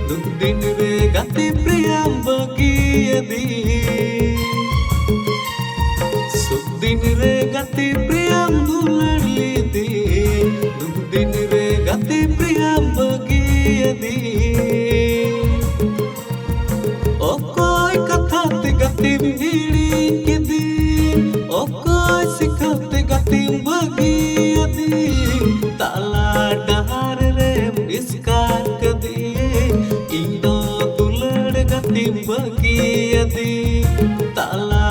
दुख दिन रे गति प्रियम बगियदी सुख दिन रे गति प्रियम दुलड़ी दी दुख दिन रे गति प्रियम बगियदी ओकोय कथा ते गति हिड़ी किदी ओकोय सिखते गति बगियदी ताला डहार रे इसकार कदी इंदो दुलड़ गति बगियदी ताला